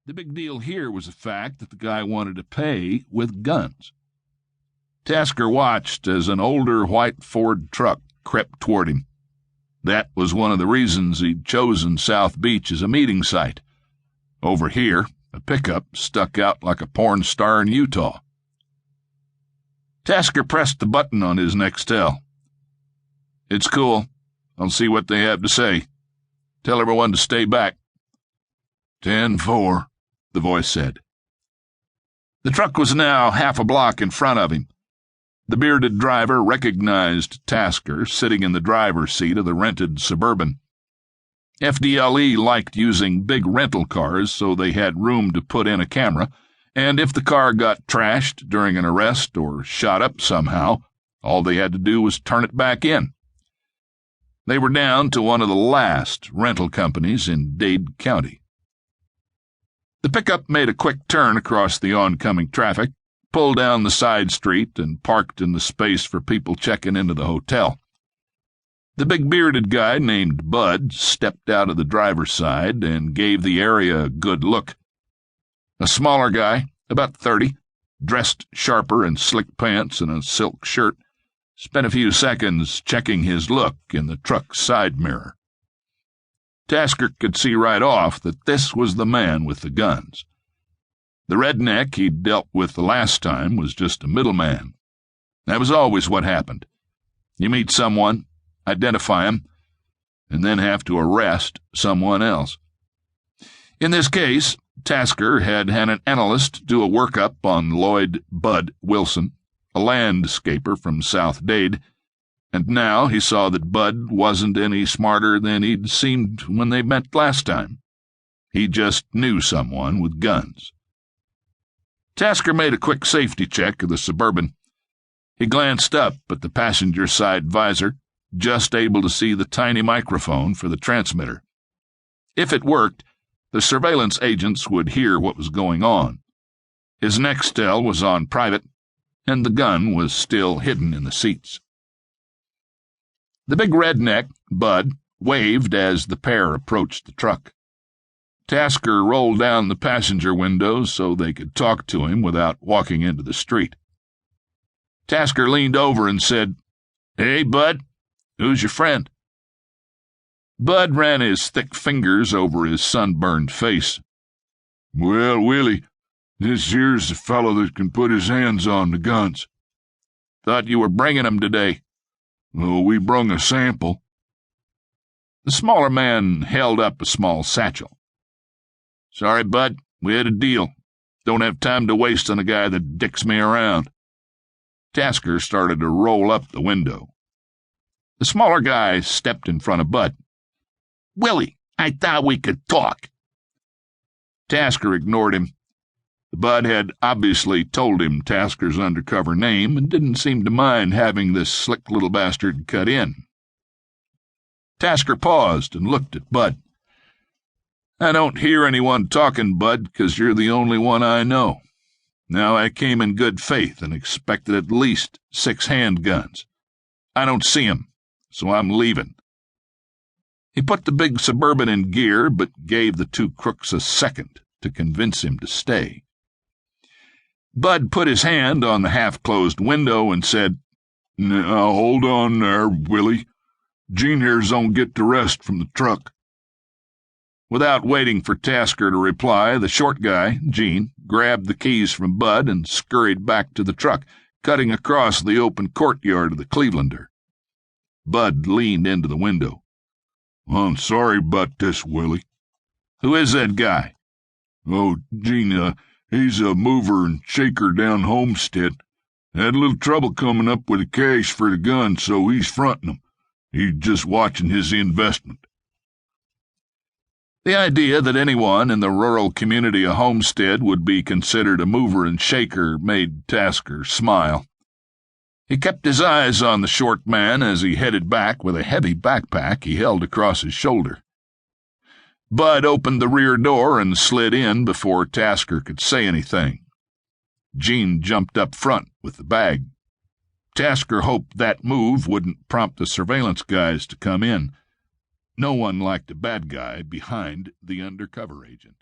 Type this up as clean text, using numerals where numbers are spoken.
The big deal here was the fact that the guy wanted to pay with guns. Tasker watched as an older white Ford truck crept toward him. That was one of the reasons he'd chosen South Beach as a meeting site. Over here, a pickup stuck out like a porn star in Utah. Tasker pressed the button on his Nextel. "It's cool. I'll see what they have to say. Tell everyone to stay back." 10-4, the voice said. The truck was now half a block in front of him. The bearded driver recognized Tasker sitting in the driver's seat of the rented Suburban. FDLE liked using big rental cars so they had room to put in a camera, and if the car got trashed during an arrest or shot up somehow, all they had to do was turn it back in. They were down to one of the last rental companies in Dade County. The pickup made a quick turn across the oncoming traffic, pulled down the side street, and parked in the space for people checking into the hotel. The big bearded guy named Bud stepped out of the driver's side and gave the area a good look. A smaller guy, about 30, dressed sharper in slick pants and a silk shirt, spent a few seconds checking his look in the truck's side mirror. Tasker could see right off that this was the man with the guns. The redneck he'd dealt with the last time was just a middleman. That was always what happened. You meet someone, identify him, and then have to arrest someone else. In this case, Tasker had an analyst do a workup on Lloyd Bud Wilson, a landscaper from South Dade, and now he saw that Bud wasn't any smarter than he'd seemed when they met last time. He just knew someone with guns. Tasker made a quick safety check of the Suburban. He glanced up at the passenger side visor, just able to see the tiny microphone for the transmitter. If it worked, the surveillance agents would hear what was going on. His Nextel was on private, and the gun was still hidden in the seats. The big redneck, Bud, waved as the pair approached the truck. Tasker rolled down the passenger window so they could talk to him without walking into the street. Tasker leaned over and said, "Hey, Bud, who's your friend?" Bud ran his thick fingers over his sunburned face. "Well, Willie, this here's the fellow that can put his hands on the guns." "Thought you were bringing 'em today." "Well, we brung a sample." The smaller man held up a small satchel. "Sorry, Bud, we had a deal. Don't have time to waste on a guy that dicks me around." Tasker started to roll up the window. The smaller guy stepped in front of Bud. "Willie, I thought we could talk." Tasker ignored him. Bud had obviously told him Tasker's undercover name and didn't seem to mind having this slick little bastard cut in. Tasker paused and looked at Bud. "I don't hear anyone talking, Bud, 'cause you're the only one I know. Now, I came in good faith and expected at least 6 handguns. I don't see 'em, so I'm leaving." He put the big Suburban in gear, but gave the two crooks a second to convince him to stay. Bud put his hand on the half-closed window and said, "Now, hold on there, Willie. Gene here's don't get the rest from the truck." Without waiting for Tasker to reply, the short guy, Gene, grabbed the keys from Bud and scurried back to the truck, cutting across the open courtyard of the Clevelander. Bud leaned into the window. "I'm sorry about this, Willie." "Who is that guy?" "Oh, Gene, he's a mover and shaker down Homestead. Had a little trouble coming up with the cash for the gun, so he's fronting 'em. He's just watching his investment." The idea that anyone in the rural community of Homestead would be considered a mover and shaker made Tasker smile. He kept his eyes on the short man as he headed back with a heavy backpack he held across his shoulder. Bud opened the rear door and slid in before Tasker could say anything. Gene jumped up front with the bag. Tasker hoped that move wouldn't prompt the surveillance guys to come in. No one liked a bad guy behind the undercover agent.